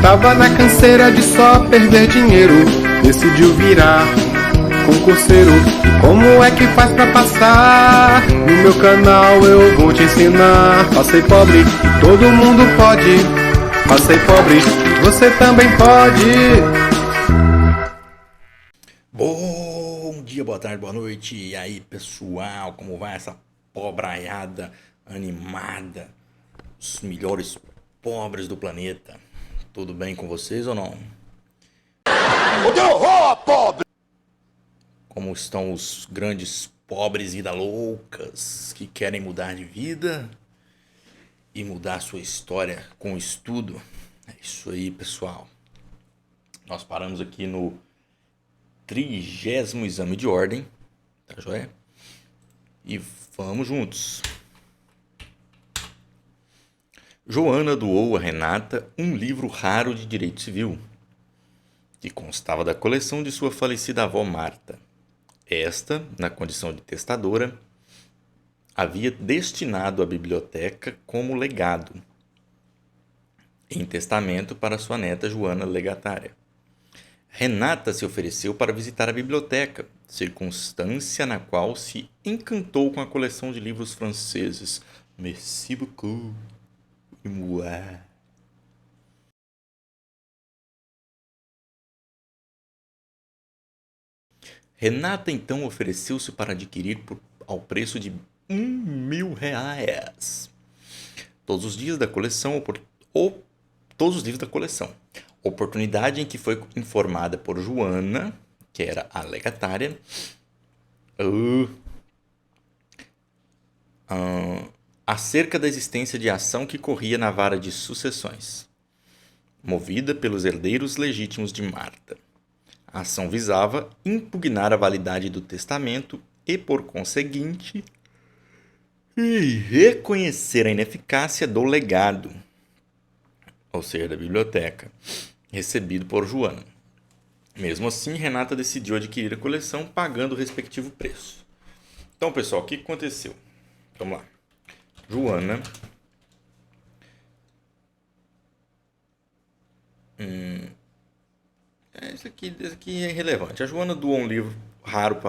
Tava na canseira de só perder dinheiro, decidiu virar concurseiro. E como é que faz pra passar? No meu canal eu vou te ensinar. Passei pobre e todo mundo pode. Passei pobre e você também pode. Bom dia, boa tarde, boa noite. E aí, pessoal, como vai essa pobraiada animada? Os melhores pobres do planeta. Tudo bem com vocês ou não? O que horror, pobre! Como estão os grandes pobres vida loucas que querem mudar de vida e mudar sua história com estudo? É isso aí, pessoal. Nós paramos aqui no 30º exame de ordem, tá joia? E vamos juntos. Joana doou a Renata um livro raro de direito civil, que constava da coleção de sua falecida avó Marta. Esta, na condição de testadora, havia destinado à biblioteca como legado, em testamento para sua neta Joana legatária. Renata se ofereceu para visitar a biblioteca, circunstância na qual se encantou com a coleção de livros franceses. Merci beaucoup. Moi. Renata então ofereceu-se para adquirir ao preço de R$ 1.000 todos os dias da coleção ou todos os livros da coleção. Oportunidade em que foi informada por Joana, que era a legatária, acerca da existência de ação que corria na vara de sucessões, movida pelos herdeiros legítimos de Marta. A ação visava impugnar a validade do testamento e, por conseguinte, reconhecer a ineficácia do legado, ou seja, da biblioteca, recebido por Joana. Mesmo assim, Renata decidiu adquirir a coleção pagando o respectivo preço. Então, pessoal, o que aconteceu? Vamos lá. Joana Isso aqui é irrelevante. A Joana doou um livro raro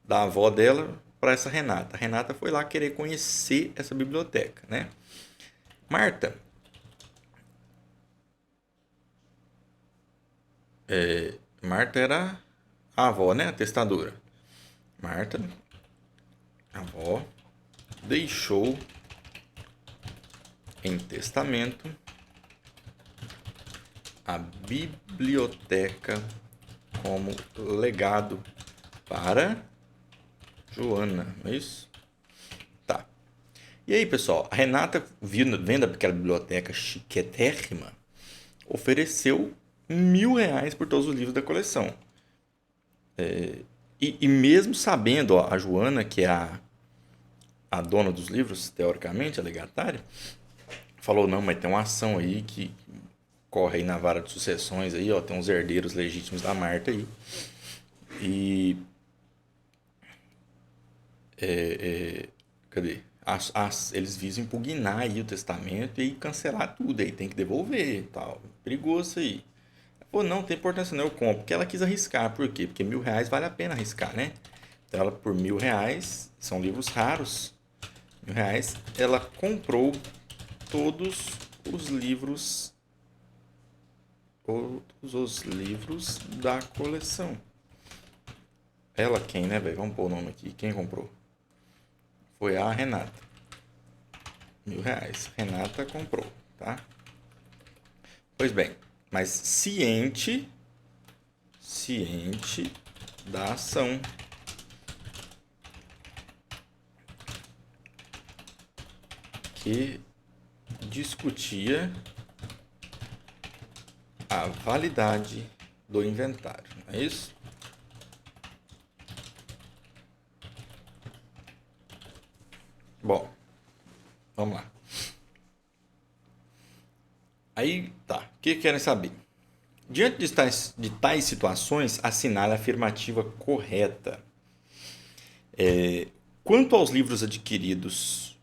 da avó dela para essa Renata. A Renata foi lá querer conhecer essa biblioteca, né? Marta Marta era a avó, né? A testadora. Marta, a avó, deixou em testamento a biblioteca como legado para Joana, não é isso? Tá. E aí, pessoal, a Renata, vendo aquela biblioteca chiquetérrima, ofereceu R$ 1.000 por todos os livros da coleção. E mesmo sabendo, ó, a Joana, que é a dona dos livros, teoricamente, a legatária, falou, não, mas tem uma ação aí que corre aí na vara de sucessões aí, ó, tem uns herdeiros legítimos da Marta aí. E cadê? Eles visam impugnar aí o testamento e cancelar tudo aí, tem que devolver e tal. Perigoso aí. Pô, não tem importância não, eu compro. Porque ela quis arriscar, por quê? Porque R$ 1.000 vale a pena arriscar, né? Então ela, por R$ 1.000, são livros raros, R$ 1.000, ela comprou todos os livros da coleção. Ela quem, né, velho? Vamos pôr o nome aqui. Quem comprou? Foi a Renata. R$ 1.000. Renata comprou, tá? Pois bem, mas ciente da ação que discutia a validade do inventário, não é isso? Bom, vamos lá. Aí, tá. O que querem saber? Diante de tais situações, assinale a afirmativa correta. Quanto aos livros adquiridos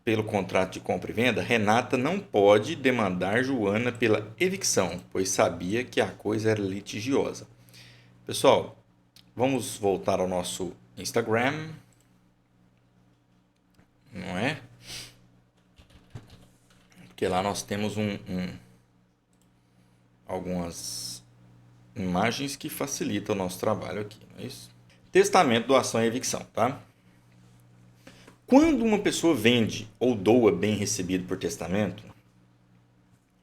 pelo contrato de compra e venda, Renata não pode demandar Joana pela evicção, pois sabia que a coisa era litigiosa. Pessoal, vamos voltar ao nosso Instagram, não é? Porque lá nós temos algumas imagens que facilitam o nosso trabalho aqui, não é isso? Testamento, doação e evicção, tá? Quando uma pessoa vende ou doa bem recebido por testamento,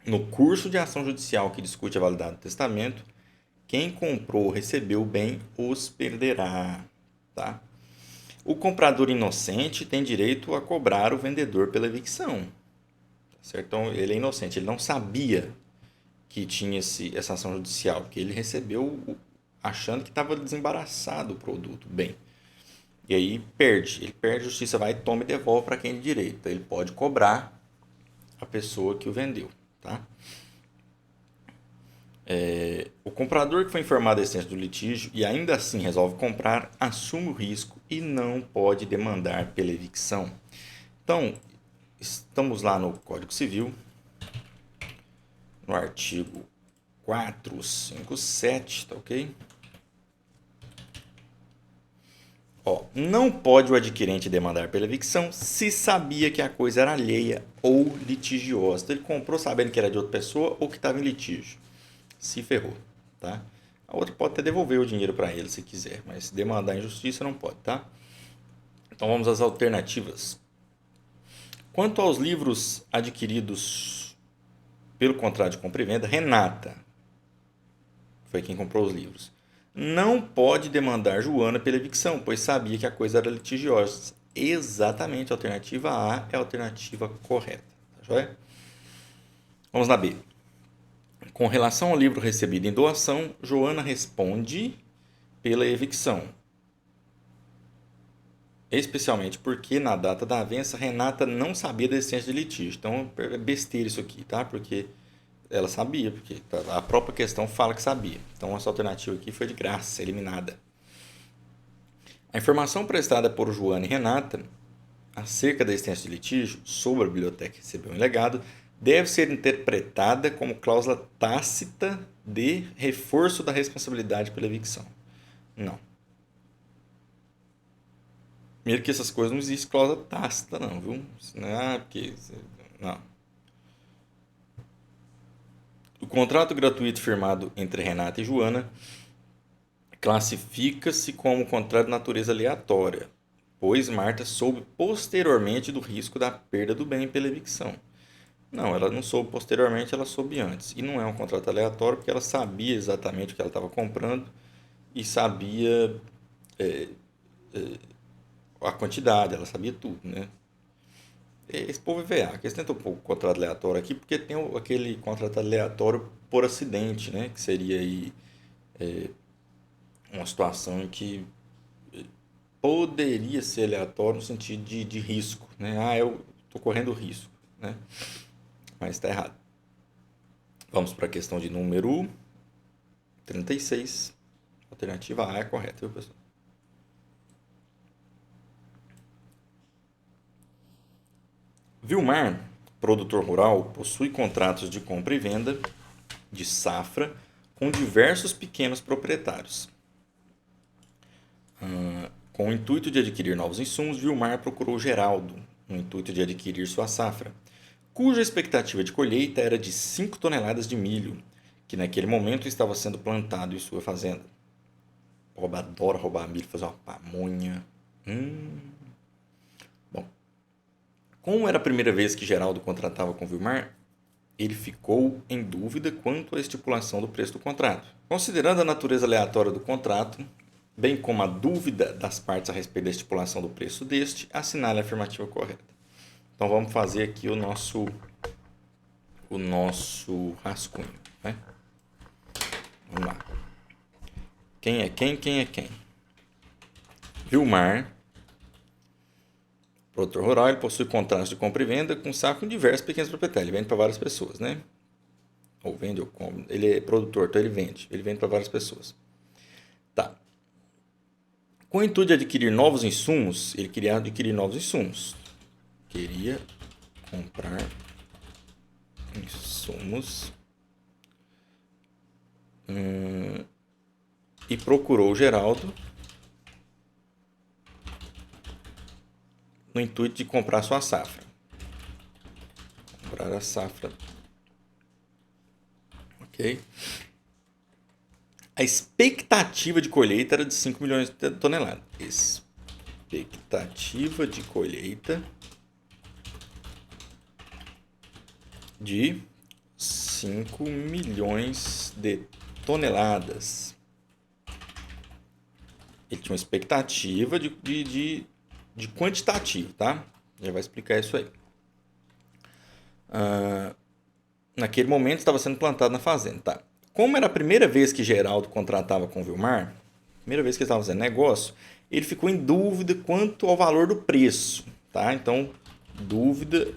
no curso de ação judicial que discute a validade do testamento, quem comprou ou recebeu o bem os perderá, tá? O comprador inocente tem direito a cobrar o vendedor pela evicção, tá certo? Então, ele é inocente, ele não sabia que tinha essa ação judicial, porque ele recebeu achando que estava desembaraçado o produto, bem. E aí ele perde, a justiça vai, toma e devolve para quem é de direito. Ele pode cobrar a pessoa que o vendeu, tá? O comprador que foi informado da existência do litígio e ainda assim resolve comprar, assume o risco e não pode demandar pela evicção. Então, estamos lá no Código Civil, no artigo 457, tá ok? Não pode o adquirente demandar pela evicção se sabia que a coisa era alheia ou litigiosa. Então, ele comprou sabendo que era de outra pessoa ou que estava em litígio. Se ferrou, tá? A outra pode até devolver o dinheiro para ele se quiser, mas demandar em justiça não pode, tá? Então vamos às alternativas. Quanto aos livros adquiridos pelo contrato de compra e venda, Renata foi quem comprou os livros. Não pode demandar Joana pela evicção, pois sabia que a coisa era litigiosa. Exatamente, a alternativa A é a alternativa correta. Tá joia? Vamos na B. Com relação ao livro recebido em doação, Joana responde pela evicção. Especialmente porque na data da avença, Renata não sabia da existência de litígio. Então, é besteira isso aqui, tá? Porque ela sabia, porque a própria questão fala que sabia. Então, essa alternativa aqui foi de graça, eliminada. A informação prestada por Joana e Renata acerca da existência de litígio sobre a biblioteca que recebeu em legado deve ser interpretada como cláusula tácita de reforço da responsabilidade pela evicção. Não. Primeiro que essas coisas não existe cláusula tácita, não, viu? Não. O contrato gratuito firmado entre Renata e Joana classifica-se como contrato de natureza aleatória, pois Marta soube posteriormente do risco da perda do bem pela evicção. Não, ela não soube posteriormente, ela soube antes. E não é um contrato aleatório porque ela sabia exatamente o que ela estava comprando e sabia a quantidade, ela sabia tudo, né? Esse povo é veaco, eles tentam pôr o contrato aleatório aqui porque tem aquele contrato aleatório por acidente, né? Que seria aí uma situação em que poderia ser aleatório no sentido de risco, né? Eu estou correndo risco, né? Mas está errado. Vamos para a questão de número 36. Alternativa A é a correta, viu, pessoal? Vilmar, produtor rural, possui contratos de compra e venda de safra com diversos pequenos proprietários. Com o intuito de adquirir novos insumos, Vilmar procurou Geraldo, no intuito de adquirir sua safra, cuja expectativa de colheita era de 5 toneladas de milho, que naquele momento estava sendo plantado em sua fazenda. Pobre adora roubar milho, fazer uma pamonha. Bom, como era a primeira vez que Geraldo contratava com Vilmar, ele ficou em dúvida quanto à estipulação do preço do contrato. Considerando a natureza aleatória do contrato, bem como a dúvida das partes a respeito da estipulação do preço deste, assinale a afirmativa correta. Então vamos fazer aqui o nosso rascunho, né? Vamos lá. Quem é quem? Quem é quem? Vilmar, produtor rural, ele possui contratos de compra e venda com saco em diversos pequenos proprietários. Ele vende para várias pessoas, né? Ou vende ou compra. Ele é produtor, então ele vende para várias pessoas. Tá. Com o intuito de adquirir novos insumos, ele queria adquirir novos insumos. Queria comprar insumos e procurou o Geraldo no intuito de comprar sua safra. Comprar a safra. Ok? A expectativa de colheita era de 5 milhões de toneladas. Expectativa de colheita de 5 milhões de toneladas. Ele tinha uma expectativa de quantitativo, tá? Já vai explicar isso aí. Naquele momento estava sendo plantado na fazenda, tá? Como era a primeira vez que Geraldo contratava com o Vilmar, primeira vez que eles estavam fazendo negócio, ele ficou em dúvida quanto ao valor do preço, tá? Então, dúvida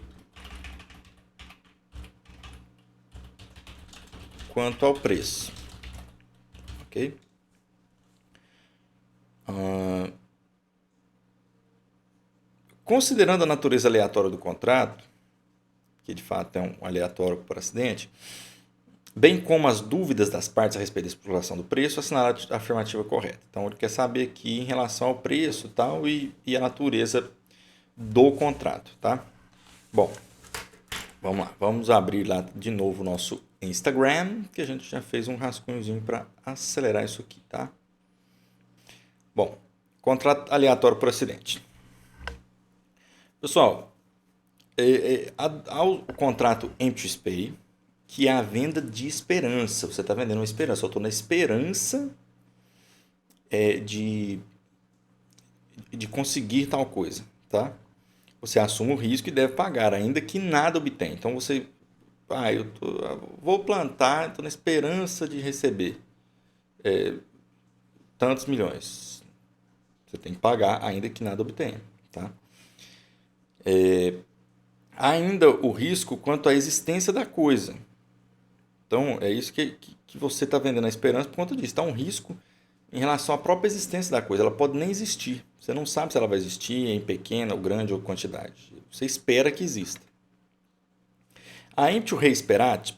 quanto ao preço, ok? Considerando a natureza aleatória do contrato, que de fato é um aleatório por acidente, bem como as dúvidas das partes a respeito da exploração do preço, assinalar a afirmativa correta. Então, ele quer saber aqui em relação ao preço tal, e a natureza do contrato, tá? Bom, vamos lá. Vamos abrir lá de novo o nosso Instagram, que a gente já fez um rascunhozinho para acelerar isso aqui, tá? Bom, contrato aleatório por acidente. Pessoal, ao contrato Empty Space, que é a venda de esperança. Você está vendendo uma esperança. Eu estou na esperança de conseguir tal coisa, tá? Você assume o risco e deve pagar, ainda que nada obtém. Então, você... vou plantar, estou na esperança de receber tantos milhões. Você tem que pagar, ainda que nada obtenha, tá? Ainda o risco quanto à existência da coisa. Então, é isso que você está vendendo a esperança por conta disso. Está um risco em relação à própria existência da coisa. Ela pode nem existir. Você não sabe se ela vai existir em pequena ou grande ou quantidade. Você espera que exista. A empty reesperat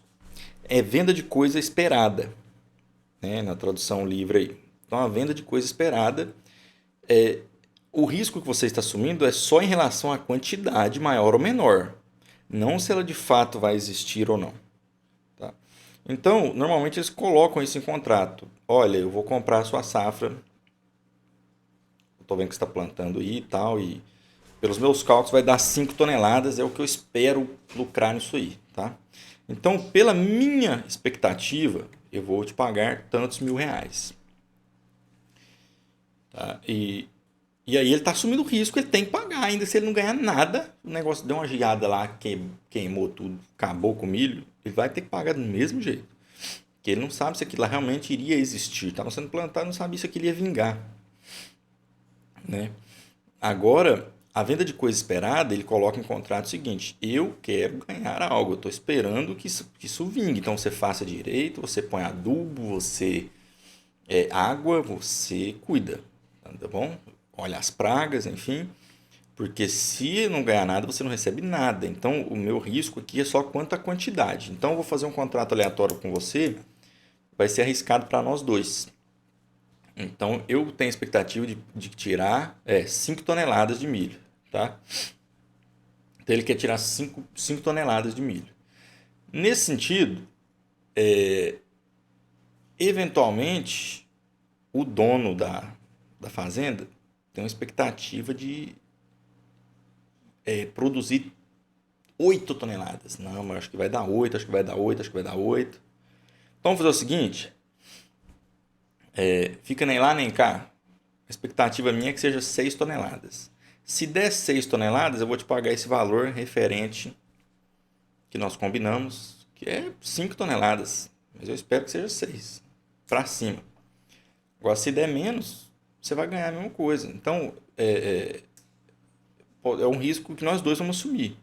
é venda de coisa esperada, né? Na tradução livre aí. Então, a venda de coisa esperada, o risco que você está assumindo é só em relação à quantidade maior ou menor. Não se ela de fato vai existir ou não. Então, normalmente eles colocam isso em contrato. Olha, eu vou comprar a sua safra. Estou vendo que você está plantando aí e tal. E pelos meus cálculos vai dar 5 toneladas. É o que eu espero lucrar nisso aí, tá? Então, pela minha expectativa, eu vou te pagar tantos R$1.000. Tá? E aí ele está assumindo o risco. Ele tem que pagar. Ainda se ele não ganhar nada, o negócio deu uma geada lá, queimou tudo, acabou com o milho. Ele vai ter que pagar do mesmo jeito. Porque ele não sabe se aquilo lá realmente iria existir. Estava sendo plantado, não sabia se aquilo ia vingar. Né? Agora, a venda de coisa esperada, ele coloca em contrato o seguinte: eu quero ganhar algo, eu estou esperando que isso vingue. Então, você faça direito, você põe adubo, você água, você cuida. Tá bom? Olha as pragas, enfim. Porque se não ganhar nada, você não recebe nada. Então, o meu risco aqui é só quanto à quantidade. Então, eu vou fazer um contrato aleatório com você. Vai ser arriscado para nós dois. Então, eu tenho a expectativa de tirar 5 toneladas de milho. Tá? Então, ele quer tirar 5 toneladas de milho. Nesse sentido, eventualmente, o dono da fazenda tem uma expectativa de produzir 8 toneladas. Não, mas acho que vai dar 8, acho que vai dar 8, acho que vai dar 8. Então, vamos fazer o seguinte. Fica nem lá nem cá. A expectativa minha é que seja 6 toneladas. Se der 6 toneladas, eu vou te pagar esse valor referente que nós combinamos, que é 5 toneladas. Mas eu espero que seja 6. Para cima. Agora, se der menos, você vai ganhar a mesma coisa. Então, é um risco que nós dois vamos assumir.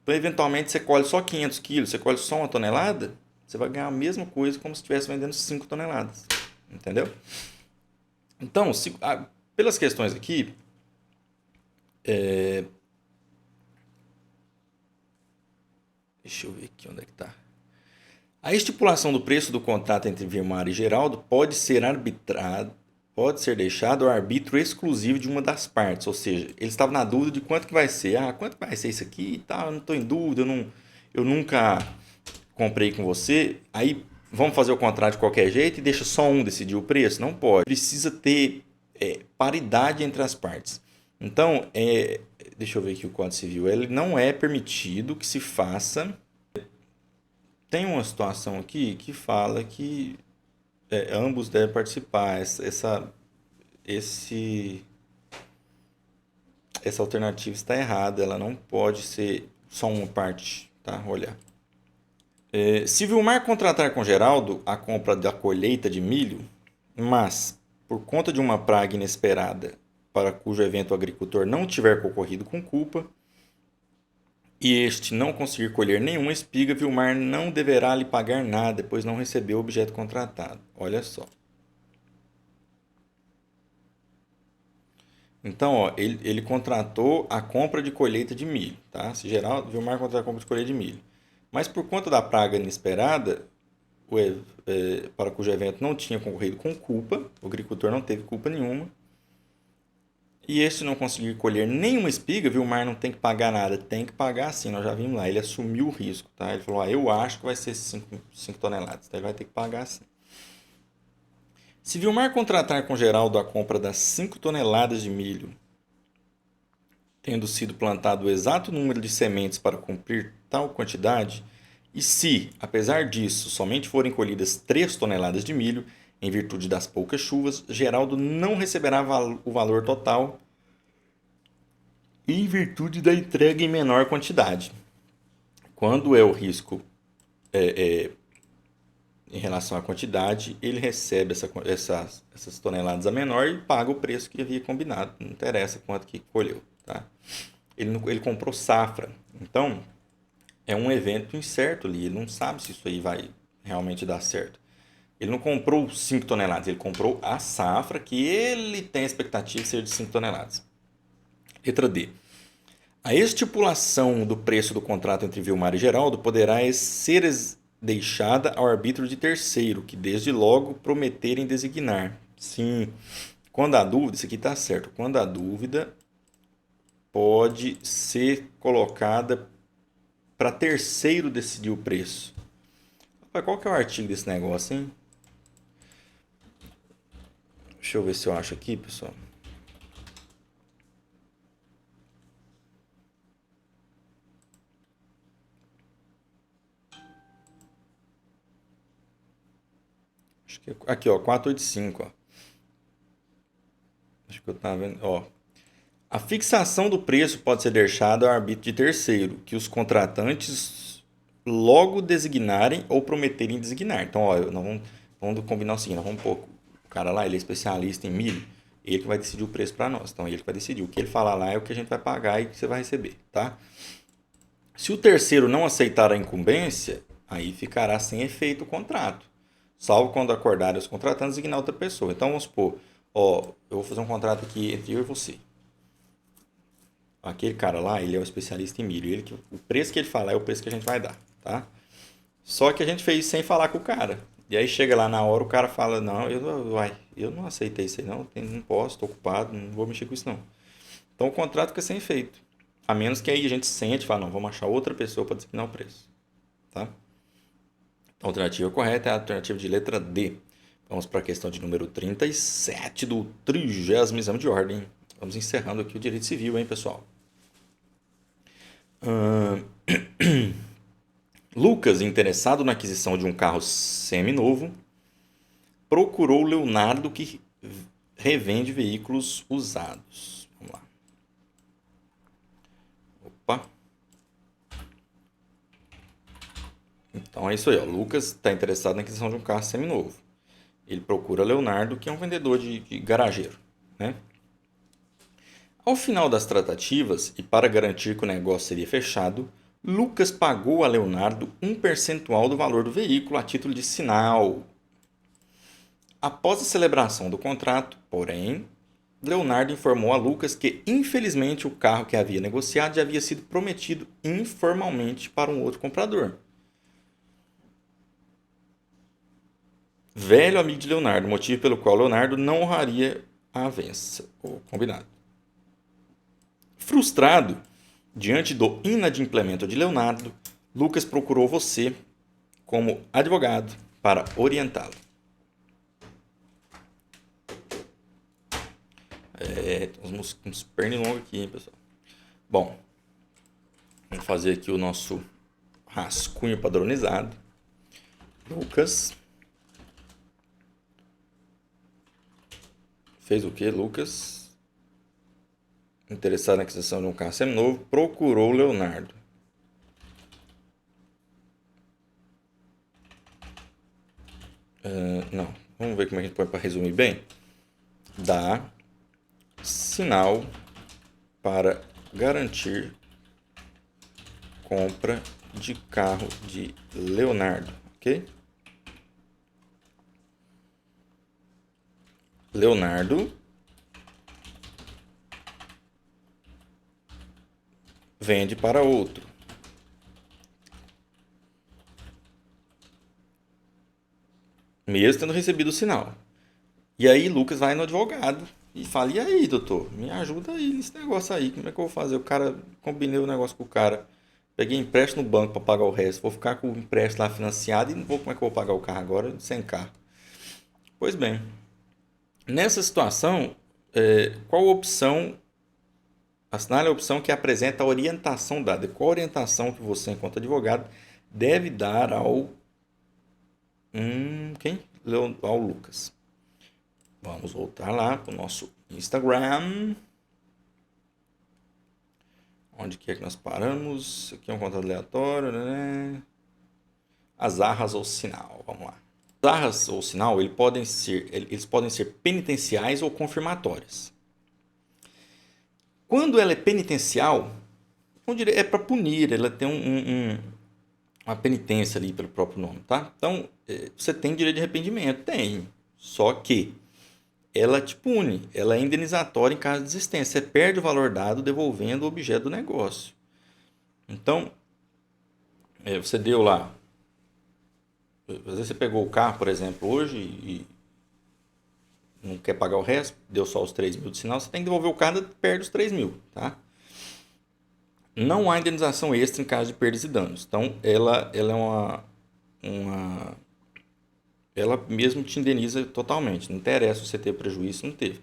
Então, eventualmente, você colhe só 500 quilos, você colhe só 1 tonelada, você vai ganhar a mesma coisa como se estivesse vendendo 5 toneladas. Entendeu? Então, pelas questões aqui, Deixa eu ver aqui onde é que está. A estipulação do preço do contrato entre Vilmar e Geraldo pode ser deixado ao arbítrio exclusivo de uma das partes. Ou seja, ele estava na dúvida de quanto que vai ser. Quanto que vai ser isso aqui e tal? Eu não estou em dúvida, eu nunca comprei com você. Aí vamos fazer o contrato de qualquer jeito e deixa só um decidir o preço? Não pode. Precisa ter paridade entre as partes. Então, deixa eu ver aqui o Código Civil. Ele não é permitido que se faça. Tem uma situação aqui que fala que ambos devem participar. Essa alternativa está errada. Ela não pode ser só uma parte. Tá? Olha. Se Vilmar contratar com Geraldo a compra da colheita de milho, mas, por conta de uma praga inesperada para cujo evento o agricultor não tiver concorrido com culpa, e este não conseguir colher nenhuma espiga, Vilmar não deverá lhe pagar nada, pois não recebeu o objeto contratado. Olha só. Então, ele contratou a compra de colheita de milho. Tá? Se Vilmar contratou a compra de colheita de milho. Mas por conta da praga inesperada, para cujo evento não tinha concorrido com culpa, o agricultor não teve culpa nenhuma, e este não conseguir colher nenhuma espiga, Vilmar não tem que pagar nada. Tem que pagar sim, nós já vimos lá. Ele assumiu o risco, tá? Ele falou, eu acho que vai ser 5 toneladas. Então ele vai ter que pagar sim. Se Vilmar contratar com Geraldo a compra das 5 toneladas de milho, tendo sido plantado o exato número de sementes para cumprir tal quantidade, e se, apesar disso, somente forem colhidas 3 toneladas de milho, em virtude das poucas chuvas, Geraldo não receberá o valor total em virtude da entrega em menor quantidade. Quando é o risco em relação à quantidade, ele recebe essas toneladas a menor e paga o preço que havia combinado. Não interessa quanto que colheu. Tá? Ele comprou safra. Então, é um evento incerto ali. Ele não sabe se isso aí vai realmente dar certo. Ele não comprou 5 toneladas, ele comprou a safra que ele tem a expectativa de ser de 5 toneladas. Letra D. A estipulação do preço do contrato entre Vilmar e Geraldo poderá ser deixada ao arbítrio de terceiro, que desde logo prometerem designar. Sim, quando há dúvida, isso aqui está certo, quando há dúvida, pode ser colocada para terceiro decidir o preço. Qual que é o artigo desse negócio, hein? Deixa eu ver se eu acho aqui, pessoal. Acho que aqui, ó, 485, ó. Acho que eu tava vendo, ó. A fixação do preço pode ser deixada ao arbítrio de terceiro, que os contratantes logo designarem ou prometerem designar. Então, ó, nós vamos combinar o seguinte, nós vamos pôr o cara lá, ele é especialista em milho, ele que vai decidir o preço para nós. Então, ele que vai decidir. O que ele falar lá é o que a gente vai pagar e que você vai receber, tá? Se o terceiro não aceitar a incumbência, aí ficará sem efeito o contrato, salvo quando acordarem os contratantes designar outra pessoa. Então, vamos supor, ó, eu vou fazer um contrato aqui entre eu e você. Aquele cara lá, ele é o especialista em milho. O preço que ele falar é o preço que a gente vai dar, tá? Só que a gente fez sem falar com o cara. E aí chega lá na hora, o cara fala, não, eu não aceitei isso aí, não posso, estou ocupado, não vou mexer com isso não. Então o contrato fica sem efeito. A menos que aí a gente sente e fala, não, vamos achar outra pessoa para designar o preço, tá? A alternativa correta é a alternativa de letra D. Vamos para a questão de número 37 do 30º exame de ordem. Vamos encerrando aqui o direito civil, hein, pessoal? Lucas, interessado na aquisição de um carro seminovo, procurou Leonardo, que revende veículos usados. Vamos lá. Opa. Então é isso aí, ó. Lucas está interessado na aquisição de um carro seminovo. Ele procura Leonardo, que é um vendedor de garageiro, né? Ao final das tratativas, e para garantir que o negócio seria fechado, Lucas pagou a Leonardo um percentual do valor do veículo a título de sinal. Após a celebração do contrato, porém, Leonardo informou a Lucas que, infelizmente, o carro que havia negociado já havia sido prometido informalmente para um outro comprador. Velho amigo de Leonardo, motivo pelo qual Leonardo não honraria a avença, ou combinado. Frustrado, diante do inadimplemento de Leonardo, Lucas procurou você, como advogado, para orientá-lo. Uns pernilongos aqui, hein, pessoal. Bom, vamos fazer aqui o nosso rascunho padronizado. Lucas. Fez o que, Lucas? Interessado na aquisição de um carro seminovo, procurou Leonardo. Não, vamos ver como a gente põe para resumir bem. Dá sinal para garantir compra de carro de Leonardo, ok? Leonardo vende para outro. Mesmo tendo recebido o sinal. E aí Lucas vai no advogado e fala: e aí, doutor, me ajuda aí nesse negócio aí, como é que eu vou fazer? O cara, combinei o negócio com o cara, peguei empréstimo no banco para pagar o resto, vou ficar com o empréstimo lá financiado e não vou, como é que eu vou pagar o carro agora sem carro? Pois bem, nessa situação, qual opção? Assinale a opção que apresenta a orientação dada. Qual orientação que você, enquanto advogado, deve dar ao ao Lucas? Vamos voltar lá para o nosso Instagram. Onde que é que nós paramos? Aqui é um contato aleatório, né? As arras ou sinal. Vamos lá. As arras ou sinal, eles podem ser penitenciais ou confirmatórias. Quando ela é penitencial, é para punir, ela tem uma penitência ali pelo próprio nome, tá? Então, você tem direito de arrependimento? Tem. Só que ela te pune, ela é indenizatória em caso de desistência. Você perde o valor dado devolvendo o objeto do negócio. Então, você deu lá. Às vezes você pegou o carro, por exemplo, hoje e não quer pagar o resto, deu só os 3 mil de sinal, você tem que devolver o carro e perde os 3 mil, tá? Não há indenização extra em caso de perdas e danos. Então, ela é ela mesmo te indeniza totalmente. Não interessa você ter prejuízo, não teve.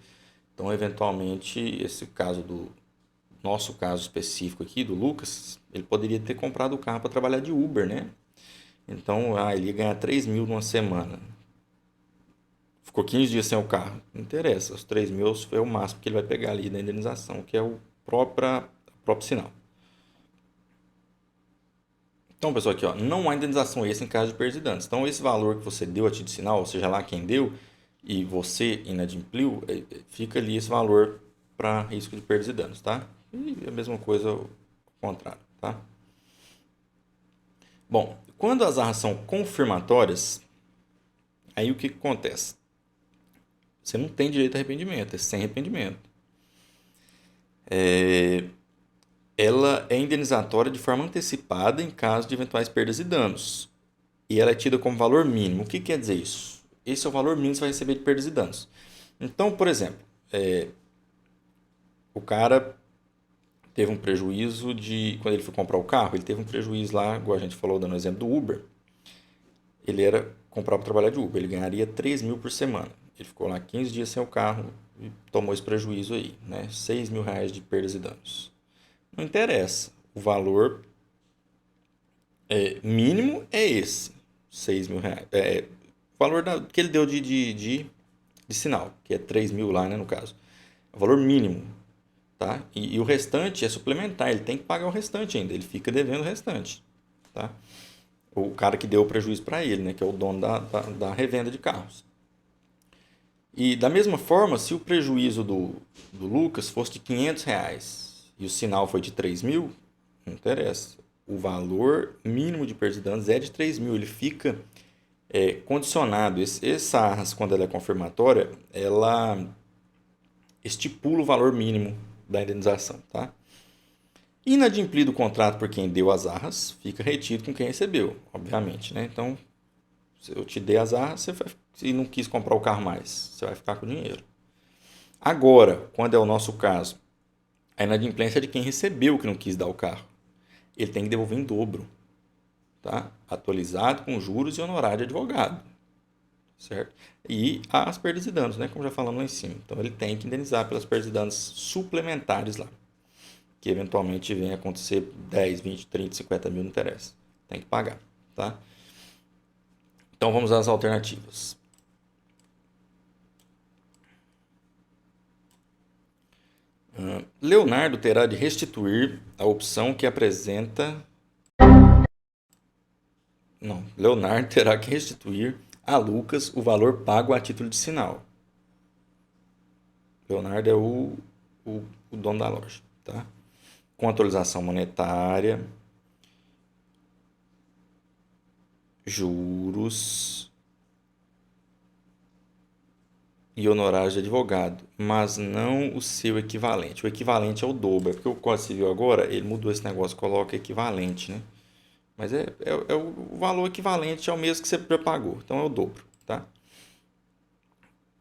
Então, eventualmente, esse caso nosso caso específico aqui, do Lucas, ele poderia ter comprado o carro para trabalhar de Uber, né? Então, ele ia ganhar 3 mil numa semana. Ficou 15 dias sem o carro. Não interessa. Os 3 mil é o máximo que ele vai pegar ali da indenização, que é o próprio sinal. Então, pessoal, aqui, ó, não há indenização extra em caso de perdas e danos. Então, esse valor que você deu a título de sinal, ou seja lá quem deu, e você inadimpliu, fica ali esse valor para risco de perdas e danos, tá? E a mesma coisa ao contrário, tá? Bom, quando as arras são confirmatórias, aí o que acontece? Você não tem direito a arrependimento, é sem arrependimento. Ela é indenizatória de forma antecipada em caso de eventuais perdas e danos. E ela é tida como valor mínimo. O que quer dizer isso? Esse é o valor mínimo que você vai receber de perdas e danos. Então, por exemplo, o cara teve um prejuízo quando ele foi comprar o carro, ele teve um prejuízo lá, igual a gente falou, dando o exemplo do Uber. Ele era comprar para trabalhar de Uber, ele ganharia 3 mil por semana. Ele ficou lá 15 dias sem o carro e tomou esse prejuízo aí, né? 6 mil reais de perdas e danos. Não interessa. O valor mínimo é esse, 6 mil reais. O valor que ele deu de sinal, que é 3 mil lá, né, no caso. É o valor mínimo. Tá? E o restante é suplementar, ele tem que pagar o restante ainda, ele fica devendo o restante. Tá? O cara que deu o prejuízo para ele, né, que é o dono da revenda de carros. E da mesma forma, se o prejuízo do Lucas fosse de 500 reais e o sinal foi de 3 mil, não interessa. O valor mínimo de perdas e danos é de 3 mil, ele fica condicionado. Essa arras, quando ela é confirmatória, ela estipula o valor mínimo da indenização, tá? Inadimplido o contrato por quem deu as arras, fica retido com quem recebeu, obviamente, né? Então, se eu te dei as arras, se não quis comprar o carro mais, você vai ficar com o dinheiro. Agora, quando é o nosso caso, a inadimplência é de quem recebeu que não quis dar o carro. Ele tem que devolver em dobro, tá? Atualizado com juros e honorário de advogado, certo? E as perdas e danos, né? Como já falamos lá em cima. Então, ele tem que indenizar pelas perdas e danos suplementares lá, que eventualmente venha a acontecer 10, 20, 30, 50 mil, não interessa. Tem que pagar, tá? Então, vamos às alternativas. Leonardo terá de restituir a opção que apresenta... Não, Leonardo terá que restituir a Lucas o valor pago a título de sinal. Leonardo é o dono da loja, tá? Com atualização monetária, juros e honorários de advogado, mas não o seu equivalente. O equivalente é o dobro, é porque o Código Civil agora, ele mudou esse negócio, coloca equivalente, né? Mas é o valor equivalente ao mesmo que você pagou, então é o dobro, tá?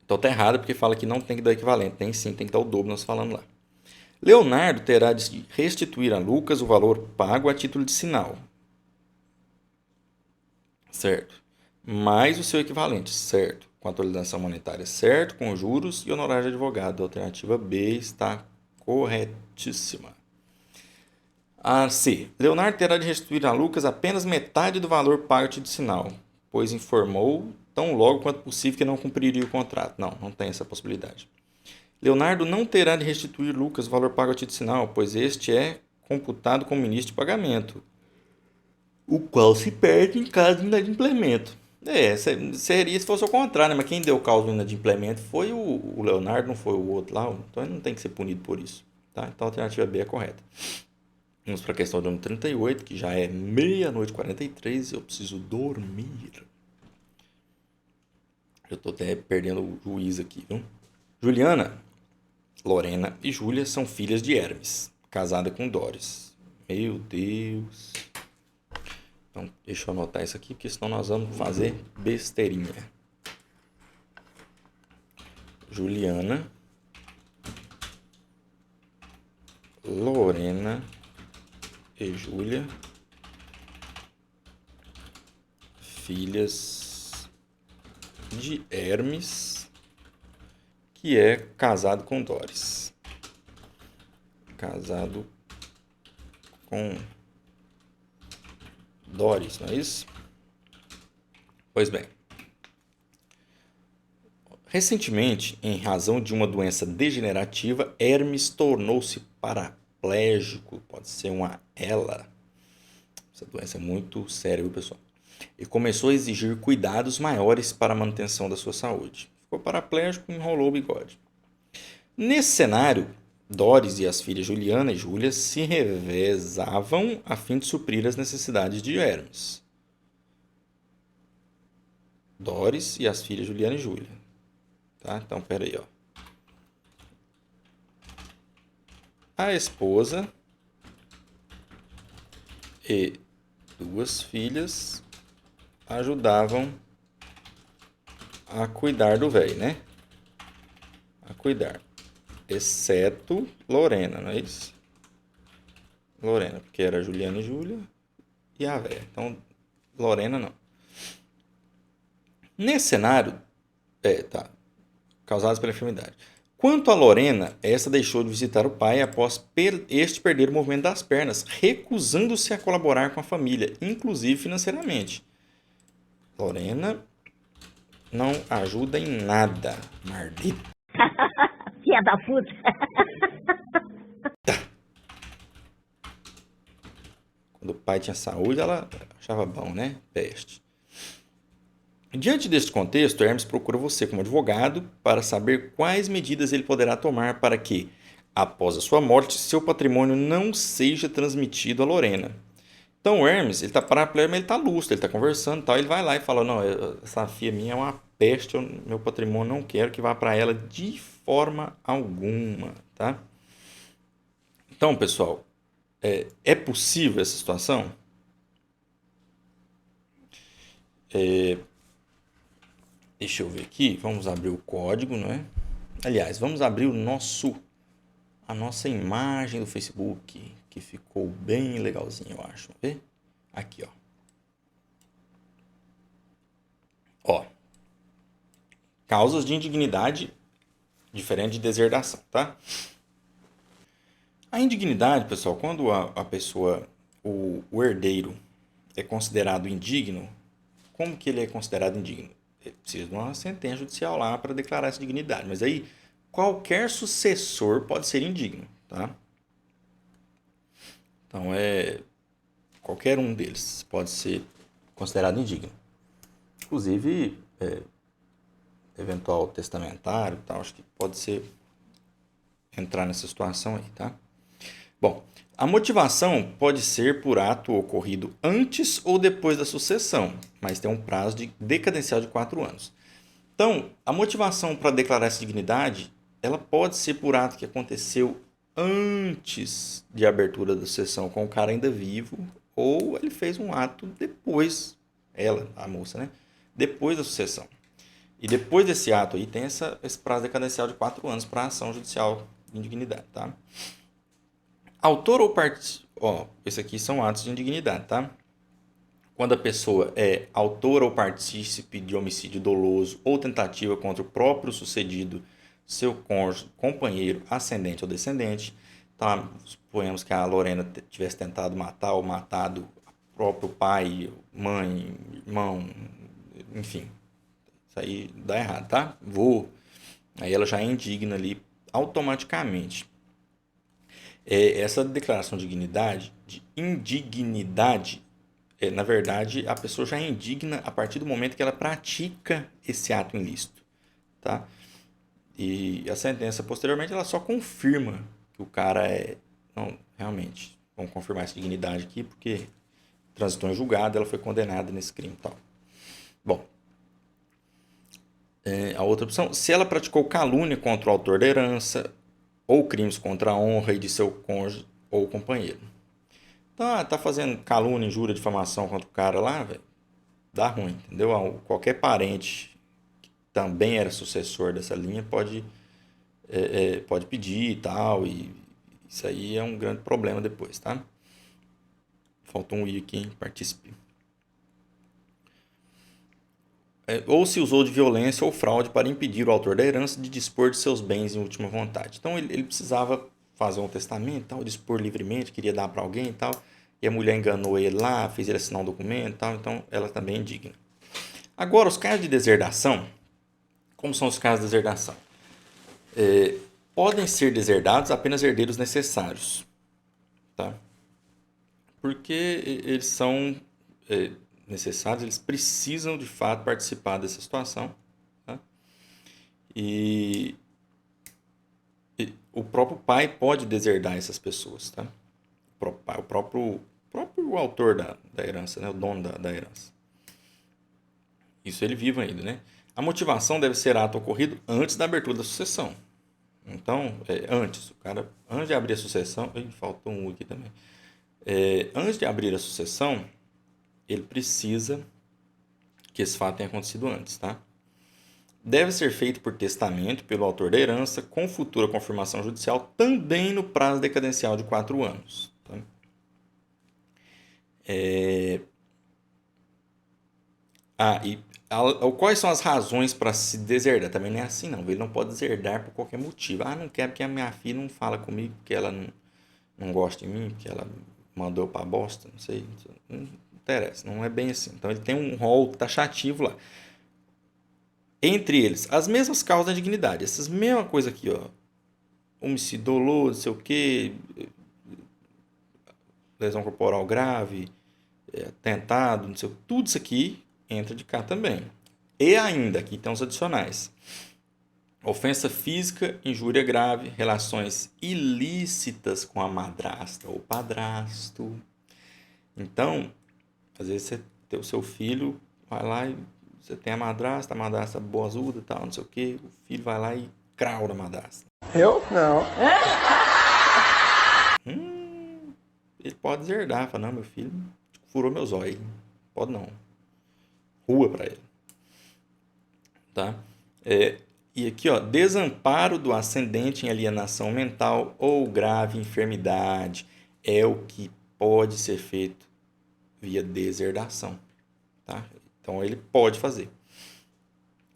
Então tá errado porque fala que não tem que dar equivalente, tem sim, tem que dar o dobro, nós falamos lá. Leonardo terá de restituir a Lucas o valor pago a título de sinal, certo? Mais o seu equivalente, certo? Com atualização monetária, certo? Com juros e honorário de advogado. A alternativa B está corretíssima. A C. Leonardo terá de restituir a Lucas apenas metade do valor pago a título de sinal, pois informou tão logo quanto possível que não cumpriria o contrato. Não tem essa possibilidade. Leonardo não terá de restituir Lucas o valor pago a título de sinal, pois este é computado como início de pagamento, o qual se perde em caso de inadimplemento. Seria se fosse o contrário, né? Mas quem deu causa do inadimplemento foi o Leonardo, não foi o outro lá, então ele não tem que ser punido por isso, tá? Então a alternativa B é correta. Vamos para a questão número 38, que já é 00:43 e eu preciso dormir. Eu estou até perdendo o juiz aqui, viu? Juliana, Lorena e Júlia são filhas de Hermes, casada com Doris. Meu Deus. Então, deixa eu anotar isso aqui, porque senão nós vamos fazer besteirinha. Juliana, Lorena e Júlia, filhas de Hermes, que é casado com Doris. Casado com Doris, não é isso? Pois bem. Recentemente, em razão de uma doença degenerativa, Hermes tornou-se paraplégico. Pode ser uma ELA. Essa doença é muito séria, viu, pessoal? E começou a exigir cuidados maiores para a manutenção da sua saúde. Ficou paraplégico e enrolou o bigode. Nesse cenário, Doris e as filhas Juliana e Júlia se revezavam a fim de suprir as necessidades de Hermes. Doris e as filhas Juliana e Júlia. Tá? Então, peraí, ó. A esposa e duas filhas ajudavam a cuidar do velho, né? A cuidar. Exceto Lorena, não é isso? Lorena, porque era Juliana e Júlia e a véia. Então, Lorena não. Nesse cenário, causados pela enfermidade. Quanto a Lorena, essa deixou de visitar o pai após este perder o movimento das pernas, recusando-se a colaborar com a família, inclusive financeiramente. Lorena não ajuda em nada, maldita. Filha da puta. Quando o pai tinha saúde, ela achava bom, né? Peste. Diante deste contexto, Hermes procura você como advogado para saber quais medidas ele poderá tomar para que, após a sua morte, seu patrimônio não seja transmitido a Lorena. Então, o Hermes, ele está paraplégico, mas ele está lúcido, ele está conversando e tal. Ele vai lá e fala, não, essa filha minha é uma peste, meu patrimônio não quero que vá para ela de forma alguma, tá? Então, pessoal, é possível essa situação? Deixa eu ver aqui, vamos abrir o código, não é? Aliás, vamos abrir a nossa imagem do Facebook, que ficou bem legalzinho, eu acho. Vamos ver? Aqui, ó. Ó. Causas de indignidade diferente de deserdação, tá? A indignidade, pessoal, quando a pessoa, o herdeiro, é considerado indigno, como que ele é considerado indigno? Ele precisa de uma sentença judicial lá para declarar essa dignidade. Mas aí, qualquer sucessor pode ser indigno, tá? Então, qualquer um deles pode ser considerado indigno. Inclusive, eventual testamentário e tal, acho que pode ser entrar nessa situação aí, tá? Bom, a motivação pode ser por ato ocorrido antes ou depois da sucessão, mas tem um prazo de decadencial de 4 anos. Então, a motivação para declarar essa dignidade, ela pode ser por ato que aconteceu antes de abertura da sucessão com o cara ainda vivo, ou ele fez um ato depois, ela, a moça, né? Depois da sucessão. E depois desse ato aí tem esse prazo decadencial de 4 anos para ação judicial de indignidade, tá? Autor ou partícipe... Ó, esse aqui são atos de indignidade, tá? Quando a pessoa é autor ou partícipe de homicídio doloso ou tentativa contra o próprio sucedido, seu cônjuge, companheiro, ascendente ou descendente. Então, suponhamos que a Lorena tivesse tentado matar ou matado o próprio pai, mãe, irmão, enfim. Isso aí dá errado, tá? Aí ela já é indigna ali automaticamente. Essa declaração de indignidade, na verdade, a pessoa já é indigna a partir do momento que ela pratica esse ato ilícito, tá? E a sentença, posteriormente, ela só confirma que o cara não, realmente, vamos confirmar essa dignidade aqui, porque transitou em julgado, ela foi condenada nesse crime e tal. Bom, a outra opção, se ela praticou calúnia contra o autor da herança ou crimes contra a honra e de seu cônjuge ou companheiro. Então, tá fazendo calúnia, injúria, difamação contra o cara lá, velho, dá ruim, entendeu? Qualquer parente que também era sucessor dessa linha pode pedir e tal, e isso aí é um grande problema depois, tá? Falta um i aqui, hein? Participe. Ou se usou de violência ou fraude para impedir o autor da herança de dispor de seus bens em última vontade. Então ele precisava fazer um testamento, tal, dispor livremente, queria dar para alguém e tal, e a mulher enganou ele lá, fez ele assinar um documento e tal, então ela também é indigna. Agora, os casos de deserdação, como são os casos de deserdação? Podem ser deserdados apenas herdeiros necessários, tá? Porque eles são necessários, eles precisam de fato participar dessa situação, tá? E o próprio pai pode deserdar essas pessoas, tá? O próprio autor da herança, né? O dono da herança. Isso ele vive ainda, né? A motivação deve ser ato ocorrido antes da abertura da sucessão. Então, antes de abrir a sucessão... faltou um aqui também. Antes de abrir a sucessão, ele precisa que esse fato tenha acontecido antes, tá? Deve ser feito por testamento pelo autor da herança, com futura confirmação judicial, também no prazo decadencial de 4 anos. Tá? Quais são as razões para se deserdar? Também não é assim, não. Ele não pode deserdar por qualquer motivo. Não quero porque a minha filha não fala comigo, porque ela não gosta de mim, porque ela mandou para bosta, não sei. Não interessa, não é bem assim. Então ele tem um rol taxativo lá. Entre eles, as mesmas causas da dignidade. Essas mesmas coisas aqui, ó. Homicídio doloso, não sei o quê. Lesão corporal grave. Atentado, não sei o quê. Tudo isso aqui entra de cá também. E ainda, aqui tem os adicionais. Ofensa física, injúria grave, relações ilícitas com a madrasta ou padrasto. Então, às vezes você tem o seu filho, vai lá e você tem a madrasta boazuda, tal, não sei o quê, o filho vai lá e crau na madrasta. Eu? Não. Ele pode deserdar. Fala, não, meu filho furou meus olhos. Pode não. Rua pra ele. Tá? E aqui, ó, desamparo do ascendente em alienação mental ou grave enfermidade é o que pode ser feito via deserdação. Tá? Então, ele pode fazer.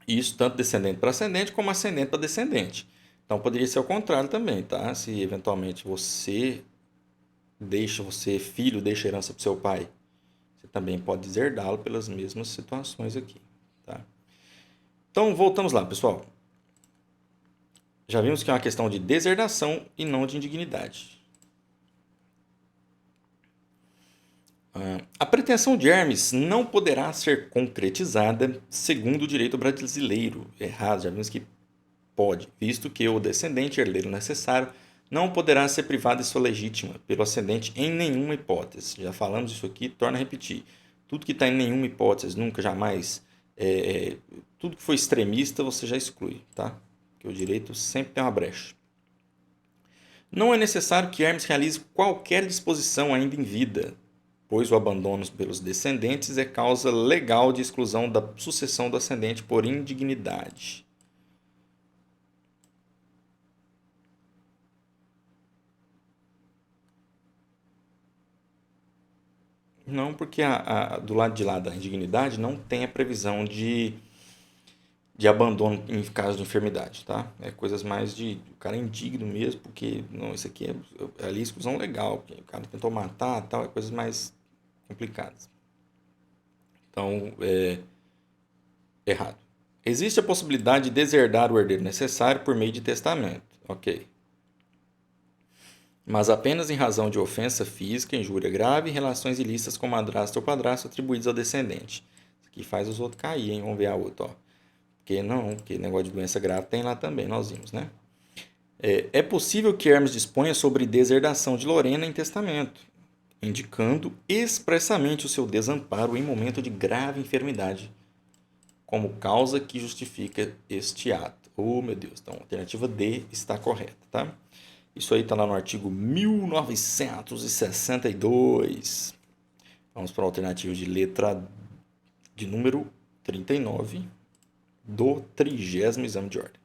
Isso tanto descendente para ascendente como ascendente para descendente. Então, poderia ser o contrário também, tá? Se eventualmente filho, deixa herança para seu pai, você também pode deserdá-lo pelas mesmas situações aqui, tá? Então, voltamos lá, pessoal. Já vimos que é uma questão de deserdação e não de indignidade. A pretensão de Hermes não poderá ser concretizada segundo o direito brasileiro. Errado, já vimos que pode, visto que o descendente herdeiro necessário não poderá ser privado de sua legítima pelo ascendente em nenhuma hipótese. Já falamos isso aqui, torna a repetir. Tudo que está em nenhuma hipótese, nunca, jamais, tudo que for extremista você já exclui, tá? Porque o direito sempre tem uma brecha. Não é necessário que Hermes realize qualquer disposição ainda em vida, pois o abandono pelos descendentes é causa legal de exclusão da sucessão do ascendente por indignidade. Não, porque do lado de lá da indignidade não tem a previsão de abandono em caso de enfermidade, tá? É coisas mais de o cara é indigno mesmo, porque não, isso aqui é ali exclusão legal, porque o cara tentou matar, tal, é coisas mais complicadas. Então, errado. Existe a possibilidade de deserdar o herdeiro necessário por meio de testamento, ok? Mas apenas em razão de ofensa física, injúria grave e relações ilícitas com madrasta ou padrasto atribuídos ao descendente. Isso aqui faz os outros cair, hein? Vamos ver a outra, ó. Porque negócio de doença grave tem lá também, nós vimos, né? É possível que Hermes disponha sobre deserdação de Lorena em testamento, indicando expressamente o seu desamparo em momento de grave enfermidade, como causa que justifica este ato. Oh, meu Deus, então a alternativa D está correta, tá? Isso aí está lá no artigo 1962. Vamos para a alternativa de letra de número 39 do 30º exame de ordem.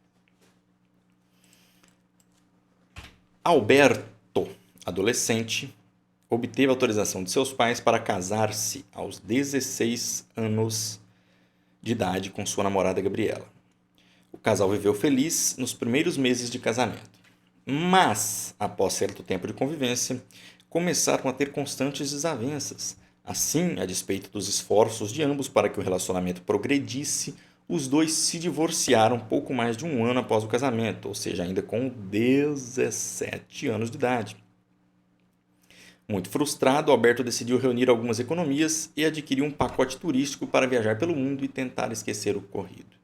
Alberto, adolescente, obteve autorização de seus pais para casar-se aos 16 anos de idade com sua namorada Gabriela. O casal viveu feliz nos primeiros meses de casamento. Mas, após certo tempo de convivência, começaram a ter constantes desavenças. Assim, a despeito dos esforços de ambos para que o relacionamento progredisse, os dois se divorciaram pouco mais de um ano após o casamento, ou seja, ainda com 17 anos de idade. Muito frustrado, Alberto decidiu reunir algumas economias e adquiriu um pacote turístico para viajar pelo mundo e tentar esquecer o ocorrido.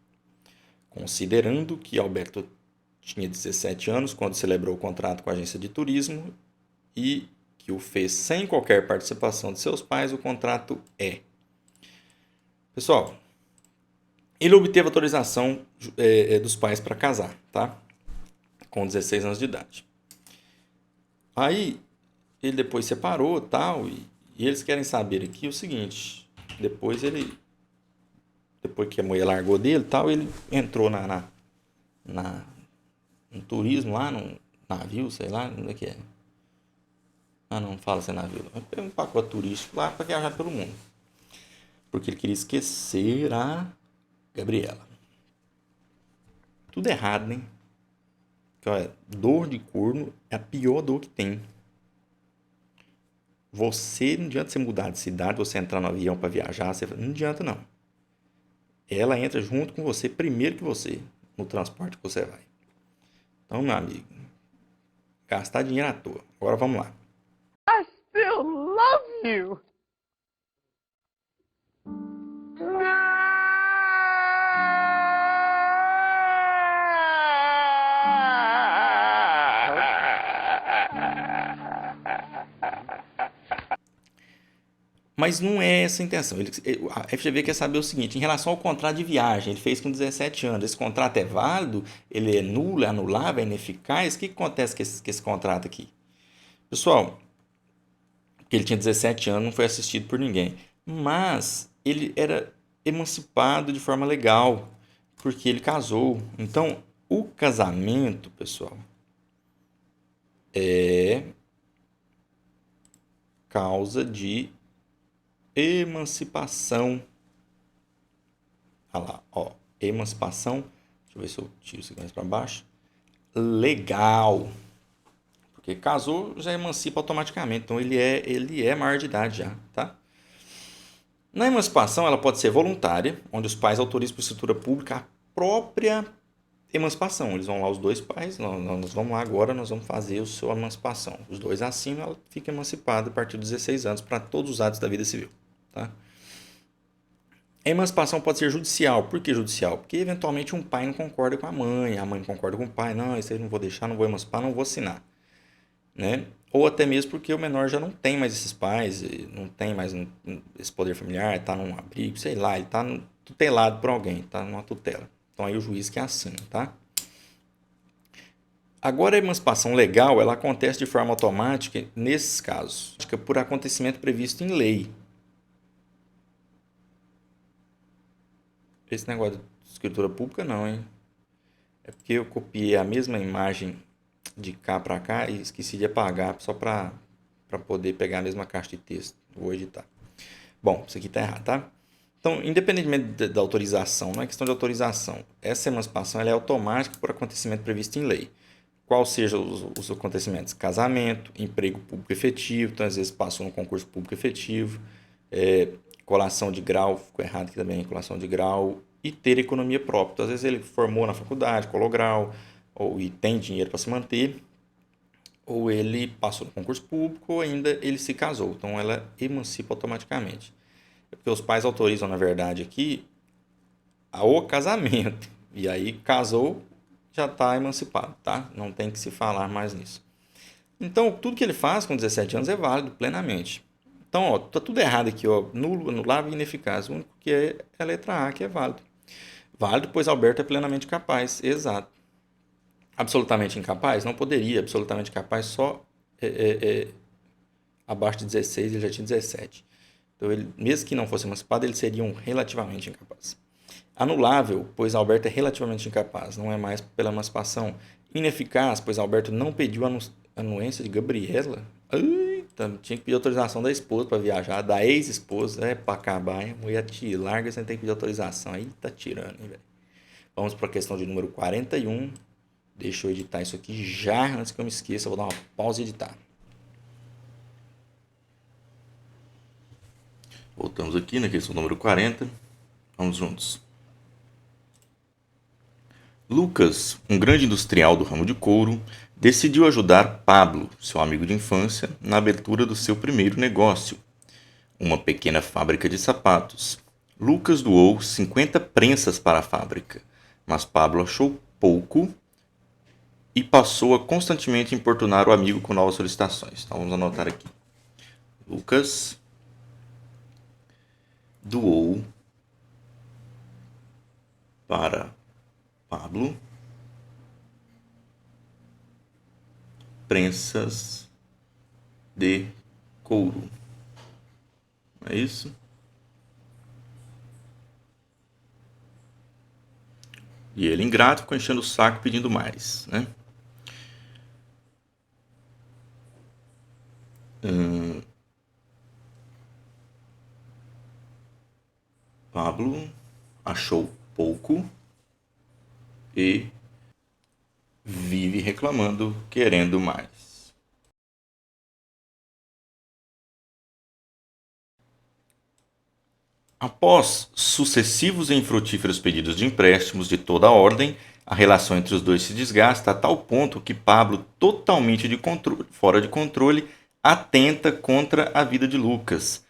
Considerando que Alberto tinha 17 anos quando celebrou o contrato com a agência de turismo e que o fez sem qualquer participação de seus pais, o contrato é. Pessoal, ele obteve autorização dos pais para casar, tá? Com 16 anos de idade. Aí, ele depois separou tal, e eles querem saber aqui o seguinte, depois que a mulher largou dele tal, ele entrou no turismo lá, num navio, sei lá, onde é que é? Não fala se é navio. É um pacote turístico lá para viajar pelo mundo. Porque ele queria esquecer a Gabriela. Tudo errado, né? Porque, olha, dor de corno é a pior dor que tem. Não adianta você mudar de cidade, você entrar no avião para viajar, não adianta não. Ela entra junto com você primeiro que você, no transporte que você vai. Então, meu amigo, gastar dinheiro à toa. Agora vamos lá. I still love you. Mas não é essa a intenção. A FGV quer saber o seguinte, em relação ao contrato de viagem, ele fez com 17 anos, esse contrato é válido? Ele é nulo, é anulável, é ineficaz? O que acontece com esse contrato aqui? Pessoal, porque ele tinha 17 anos, não foi assistido por ninguém. Mas ele era emancipado de forma legal, porque ele casou. Então, o casamento, pessoal, é causa de emancipação. Olha lá, ó, emancipação. Deixa eu ver se eu tiro isso aqui mais para baixo. Legal. Porque casou, já emancipa automaticamente. Então ele é maior de idade já, tá? Na emancipação, ela pode ser voluntária, onde os pais autorizam por escritura pública a própria emancipação. Eles vão lá, os dois pais, nós vamos lá agora, nós vamos fazer a sua emancipação. Os dois assinam, ela fica emancipada a partir dos 16 anos para todos os atos da vida civil, tá? A emancipação pode ser judicial. Por que judicial? Porque eventualmente um pai não concorda com a mãe não concorda com o pai, não, isso aí não vou deixar, não vou emancipar, não vou assinar, né? Ou até mesmo porque o menor já não tem mais esses pais, não tem mais esse poder familiar, está num abrigo, sei lá, ele está tutelado por alguém, está numa tutela. Então aí o juiz que assina, tá? Agora a emancipação legal, ela acontece de forma automática nesses casos, por acontecimento previsto em lei. Esse negócio de escritura pública não, hein? É porque eu copiei a mesma imagem de cá para cá e esqueci de apagar só para poder pegar a mesma caixa de texto. Vou editar. Bom, isso aqui está errado, tá? Então, independentemente da autorização, não é questão de autorização. Essa emancipação ela é automática por acontecimento previsto em lei. Qual sejam os acontecimentos? Casamento, emprego público efetivo, então às vezes passou no concurso público efetivo, colação de grau, ficou errado aqui também, colação de grau, e ter economia própria. Então, às vezes ele formou na faculdade, colou grau, e tem dinheiro para se manter, ou ele passou no concurso público, ou ainda ele se casou. Então, ela emancipa automaticamente. Porque os pais autorizam, na verdade, aqui o casamento. E aí, casou, já está emancipado, tá? Não tem que se falar mais nisso. Então, tudo que ele faz com 17 anos é válido plenamente. Então, ó, tá tudo errado aqui, ó, nulo, anulável e ineficaz. O único que é a letra A, que é válido. Válido, pois Alberto é plenamente capaz. Exato. Absolutamente incapaz? Não poderia. Absolutamente capaz só abaixo de 16, ele já tinha 17. Então, ele, mesmo que não fosse emancipado, ele seria um relativamente incapaz. Anulável, pois Alberto é relativamente incapaz, não é mais pela emancipação. Ineficaz, pois Alberto não pediu a anuência de Gabriela. Eita, tinha que pedir autorização da esposa para viajar, da ex-esposa, para acabar, hein? A mulher te larga sem ter que pedir autorização. Aí tá tirando, hein, velho? Vamos para a questão de número 41. Deixa eu editar isso aqui já, antes que eu me esqueça, eu vou dar uma pausa e editar. Voltamos aqui na questão número 40. Vamos juntos. Lucas, um grande industrial do ramo de couro, decidiu ajudar Pablo, seu amigo de infância, na abertura do seu primeiro negócio, uma pequena fábrica de sapatos. Lucas doou 50 prensas para a fábrica, mas Pablo achou pouco e passou a constantemente importunar o amigo com novas solicitações. Então vamos anotar aqui. Lucas doou para Pablo prensas de couro. É isso? E ele, ingrato, ficou enchendo o saco pedindo mais, né? Pablo achou pouco e vive reclamando, querendo mais. Após sucessivos e infrutíferos pedidos de empréstimos de toda a ordem, a relação entre os dois se desgasta a tal ponto que Pablo, totalmente fora de controle, atenta contra a vida de Lucas.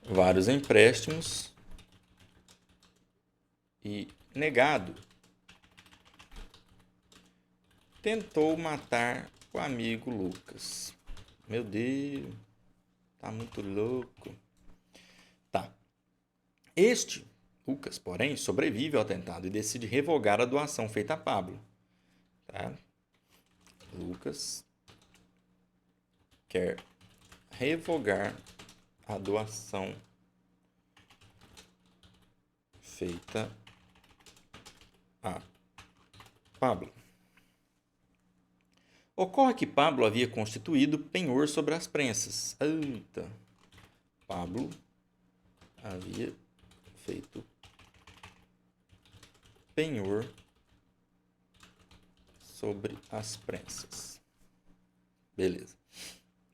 Vários empréstimos e negado. Tentou matar o amigo Lucas. Meu Deus, tá muito louco. Tá. Este, Lucas, porém, sobrevive ao atentado e decide revogar a doação feita a Pablo. Tá? Lucas quer revogar a doação feita a Pablo. Ocorre que Pablo havia constituído penhor sobre as prensas. Eita! Pablo havia feito penhor sobre as prensas. Beleza.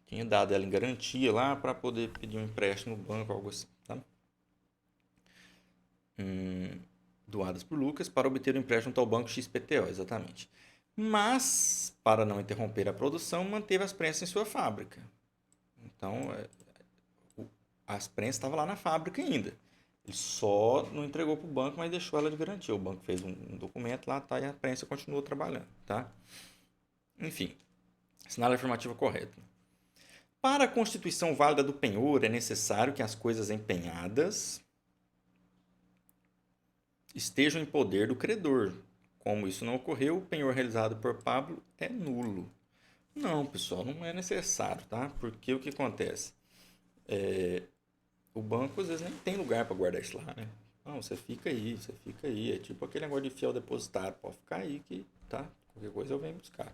Tinha dado ela em garantia lá para poder pedir um empréstimo no banco, algo assim, tá? Doadas por Lucas para obter o empréstimo ao banco XPTO, exatamente. Mas, para não interromper a produção, manteve as prensas em sua fábrica. Então, as prensas estavam lá na fábrica ainda. Ele só não entregou para o banco, mas deixou ela de garantia. O banco fez um documento lá, tá, e a prensa continuou trabalhando, tá? Enfim, assinala a afirmativa correta. Para a constituição válida do penhor, é necessário que as coisas empenhadas estejam em poder do credor. Como isso não ocorreu, o penhor realizado por Pablo é nulo. Não, pessoal, não é necessário, tá? Porque o que acontece? O banco às vezes nem tem lugar para guardar isso lá, né? Não, você fica aí, você fica aí. É tipo aquele negócio de fiel depositário. Pode ficar aí que, tá? Qualquer coisa eu venho buscar.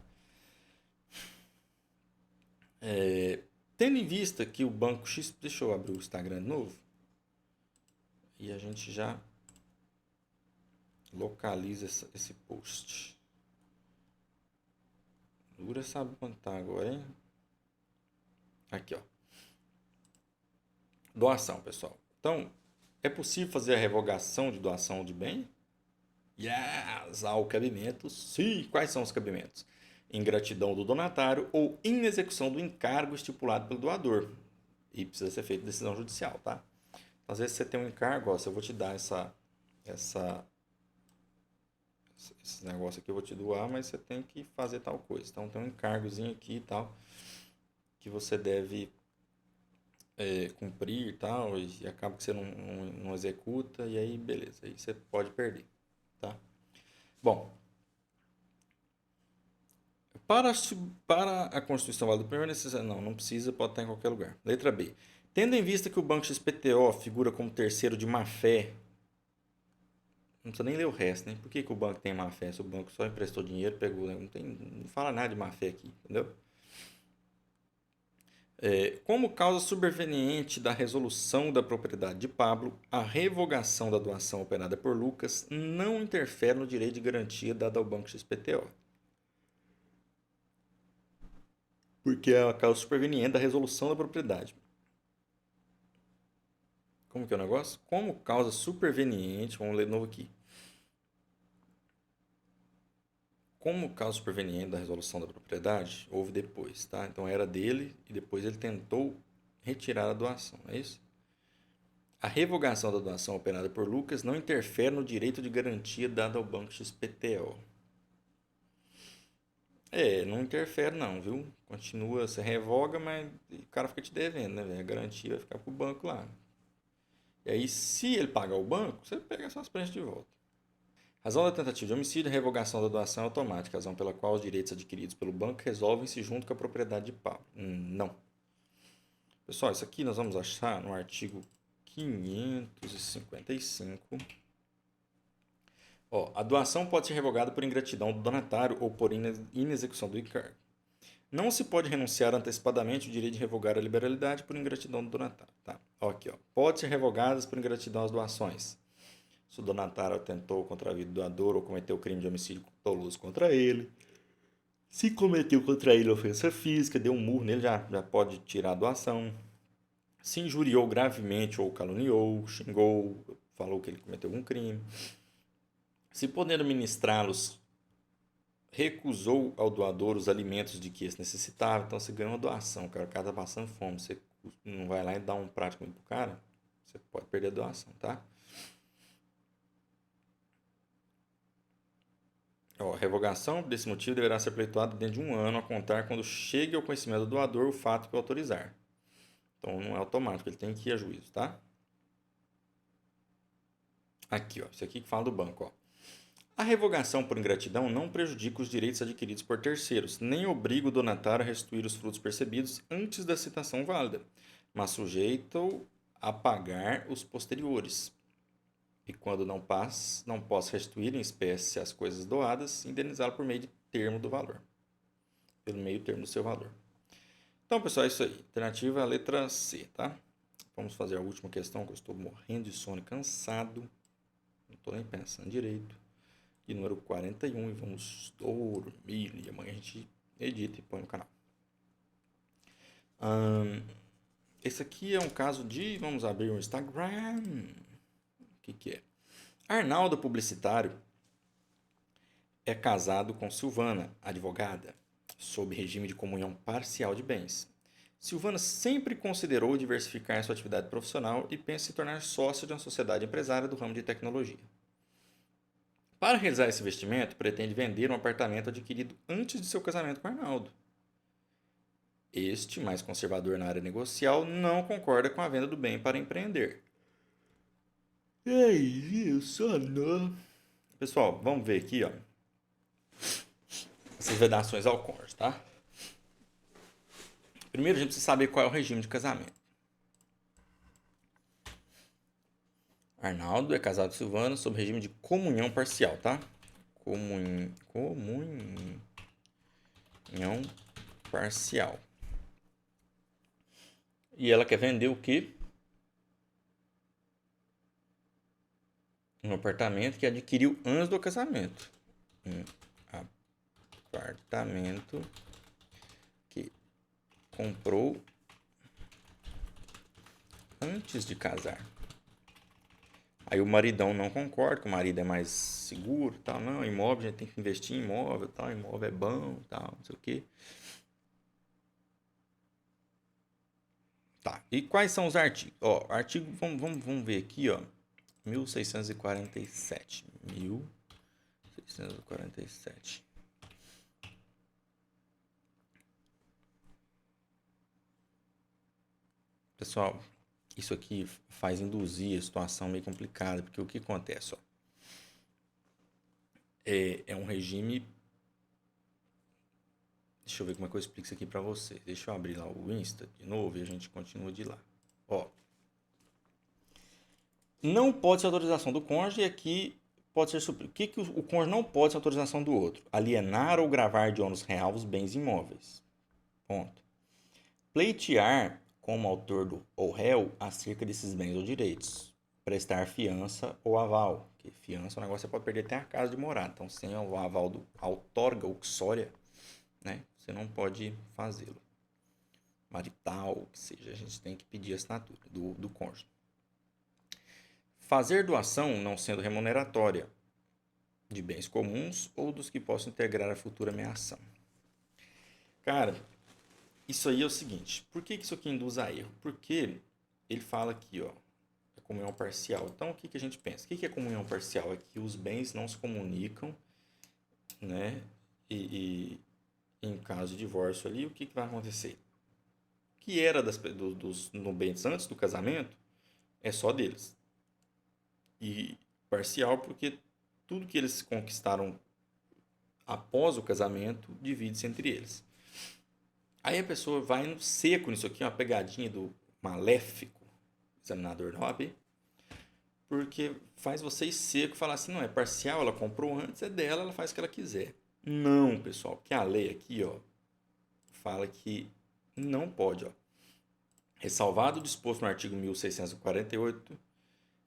Tendo em vista que o Banco X... Deixa eu abrir o Instagram de novo. E a gente já localiza esse post. Dura sabe quanto tá agora, hein? Aqui, ó. Doação, pessoal. Então, é possível fazer a revogação de doação de bem? Yes! Há o cabimento. Sim! Quais são os cabimentos? Ingratidão do donatário ou inexecução do encargo estipulado pelo doador. E precisa ser feita decisão judicial, tá? Às vezes você tem um encargo, ó, se eu vou te dar esse negócio aqui eu vou te doar, mas você tem que fazer tal coisa. Então tem um encargozinho aqui e tal, que você deve cumprir e tal, e acaba que você não executa, e aí beleza, aí você pode perder, tá? Bom, para a Constituição válida do primeiro necessário, não precisa, pode estar em qualquer lugar. Letra B. Tendo em vista que o Banco XPTO figura como terceiro de má-fé, não precisa nem ler o resto, né? Por que o banco tem má-fé? Se o banco só emprestou dinheiro, pegou, né? Não fala nada de má-fé aqui, entendeu? Como causa superveniente da resolução da propriedade de Pablo, a revogação da doação operada por Lucas não interfere no direito de garantia dado ao Banco XPTO. Porque é a causa superveniente da resolução da propriedade. Como que é o negócio? Como causa superveniente, vamos ler de novo aqui. Como causa superveniente da resolução da propriedade, houve depois, tá? Então era dele e depois ele tentou retirar a doação, é isso? A revogação da doação operada por Lucas não interfere no direito de garantia dado ao Banco XPTO. Não interfere não, viu? Continua, você revoga, mas o cara fica te devendo, né, velho? A garantia vai ficar pro banco lá. E aí, se ele pagar o banco, você pega suas prendas de volta. Razão da tentativa de homicídio, a revogação da doação é automática, razão pela qual os direitos adquiridos pelo banco resolvem-se junto com a propriedade de Pablo. Não. Pessoal, isso aqui nós vamos achar no artigo 555. A doação pode ser revogada por ingratidão do donatário ou por inexecução do encargo. Não se pode renunciar antecipadamente o direito de revogar a liberalidade por ingratidão do donatário. Tá? Aqui, ó. Pode ser revogadas por ingratidão as doações. Se o donatário atentou contra a vida do doador ou cometeu crime de homicídio doloso contra ele. Se cometeu contra ele ofensa física, deu um murro nele, já pode tirar a doação. Se injuriou gravemente ou caluniou, xingou, falou que ele cometeu algum crime. Se podendo ministrá-los, recusou ao doador os alimentos de que esse necessitava, então você ganhou uma doação, cara. O cara tá passando fome, você não vai lá e dá um prato de comida pro cara, você pode perder a doação, tá? Ó, a revogação desse motivo deverá ser pleituada dentro de um ano a contar quando chegue ao conhecimento do doador o fato que o autorizar. Então não é automático, ele tem que ir a juízo, tá? Aqui, ó, isso aqui que fala do banco, ó. A revogação por ingratidão não prejudica os direitos adquiridos por terceiros, nem obriga o donatário a restituir os frutos percebidos antes da citação válida, mas sujeita-o a pagar os posteriores. E quando não possa restituir em espécie as coisas doadas, indenizá-lo por meio de termo do valor. Pelo meio termo do seu valor. Então, pessoal, é isso aí. Alternativa é a letra C, tá? Vamos fazer a última questão, que eu estou morrendo de sono e cansado. Não estou nem pensando direito. E número 41, e vamos dormir. E amanhã a gente edita e põe no canal. Esse aqui é um caso de... Vamos abrir o Instagram. O que é? Arnaldo, publicitário, é casado com Silvana, advogada, sob regime de comunhão parcial de bens. Silvana sempre considerou diversificar sua atividade profissional e pensa em se tornar sócia de uma sociedade empresária do ramo de tecnologia. Para realizar esse investimento, pretende vender um apartamento adquirido antes de seu casamento com Arnaldo. Este, mais conservador na área negocial, não concorda com a venda do bem para empreender. É isso, não. Pessoal, vamos ver aqui, ó. Essas vedações ao cônjuge, tá? Primeiro a gente precisa saber qual é o regime de casamento. Arnaldo é casado com Silvana sob regime de comunhão parcial, tá? Comunhão parcial. E ela quer vender o quê? Um apartamento que adquiriu antes do casamento. Um apartamento que comprou antes de casar. Aí o maridão não concorda, que o marido é mais seguro, tal, não, imóvel, a gente tem que investir em imóvel, tal, imóvel é bom, tal, não sei o quê. Tá, e quais são os artigos? Ó, artigo, vamos ver aqui, ó, 1647. 1647. Pessoal, isso aqui faz induzir a situação meio complicada, porque o que acontece, ó, é um regime. Deixa eu ver como é que eu explico isso aqui pra você. Deixa eu abrir lá o Insta de novo e a gente continua de lá. Ó, não pode ser autorização do cônjuge e aqui pode ser suprido. O que o cônjuge não pode ser autorização do outro? Alienar ou gravar de ônus real os bens imóveis. Ponto. Pleitear como autor ou réu acerca desses bens ou direitos. Prestar fiança ou aval. Porque fiança é um negócio que você pode perder até a casa de morada. Então, sem o aval do outorga uxória, né, você não pode fazê-lo. Marital, que seja, a gente tem que pedir a assinatura do cônjuge. Fazer doação não sendo remuneratória de bens comuns ou dos que possam integrar a futura ameação. Cara, isso aí é o seguinte, por que isso aqui induz a erro? Porque ele fala aqui, ó, é comunhão parcial. Então, o que a gente pensa? O que é comunhão parcial? É que os bens não se comunicam, né? E em caso de divórcio ali, o que vai acontecer? O que era dos nubentes antes do casamento é só deles. E parcial porque tudo que eles conquistaram após o casamento divide-se entre eles. Aí a pessoa vai no seco nisso aqui, uma pegadinha do maléfico examinador da OAB, porque faz você ir seco e falar assim, não é parcial, ela comprou antes, é dela, ela faz o que ela quiser. Não, pessoal, porque a lei aqui, ó, fala que não pode, ó. Ressalvado o disposto no artigo 1648,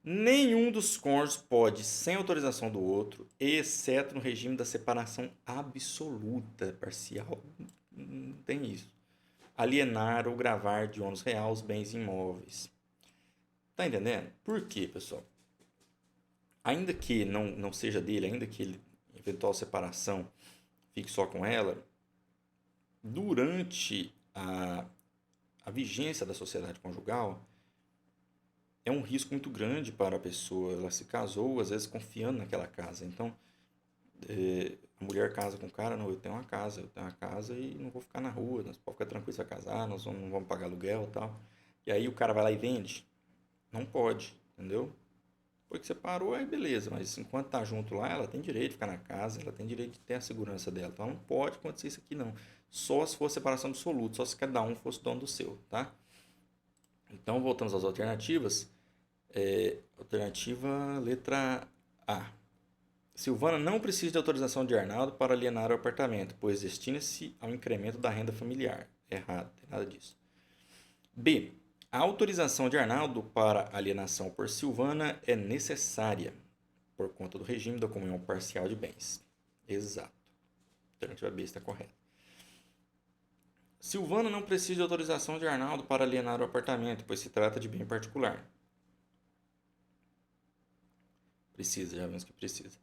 nenhum dos cônjuges pode, sem autorização do outro, exceto no regime da separação absoluta, parcial, não tem isso, alienar ou gravar de ônus real os bens imóveis. Tá entendendo? Por quê, pessoal? Ainda que não seja dele, ainda que ele, eventual separação fique só com ela, durante a vigência da sociedade conjugal, é um risco muito grande para a pessoa. Ela se casou, às vezes, confiando naquela casa. Então, A mulher casa com o cara, não, eu tenho uma casa e não vou ficar na rua, nós podemos ficar tranquilo, você vai casar, nós não vamos pagar aluguel e tal. E aí o cara vai lá e vende? Não pode, entendeu? Depois que separou, aí beleza, mas enquanto tá junto lá, ela tem direito de ficar na casa, ela tem direito de ter a segurança dela. Então não pode acontecer isso aqui não. Só se for separação absoluta, só se cada um fosse dono do seu, tá? Então voltamos às alternativas. Alternativa letra A. Silvana não precisa de autorização de Arnaldo para alienar o apartamento, pois destina-se ao incremento da renda familiar. Errado, não tem nada disso. B. A autorização de Arnaldo para alienação por Silvana é necessária por conta do regime da comunhão parcial de bens. Exato. Alternativa B está correta. Silvana não precisa de autorização de Arnaldo para alienar o apartamento, pois se trata de bem particular. Precisa, já vimos que precisa.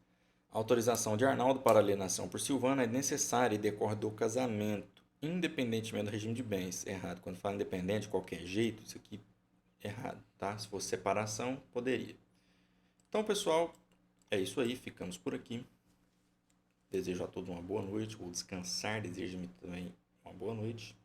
A autorização de Arnaldo para alienação por Silvana é necessária e decorre do casamento, independentemente do regime de bens. Errado. Quando fala independente, de qualquer jeito, isso aqui é errado, tá? Se fosse separação, poderia. Então, pessoal, é isso aí. Ficamos por aqui. Desejo a todos uma boa noite. Vou descansar. Desejo-me também uma boa noite.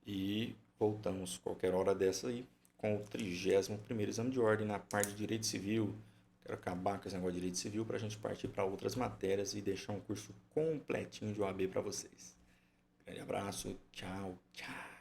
E voltamos qualquer hora dessa aí com o 31º exame de ordem na parte de Direito Civil. Quero acabar com esse negócio de Direito Civil para a gente partir para outras matérias e deixar um curso completinho de OAB para vocês. Grande abraço, tchau, tchau.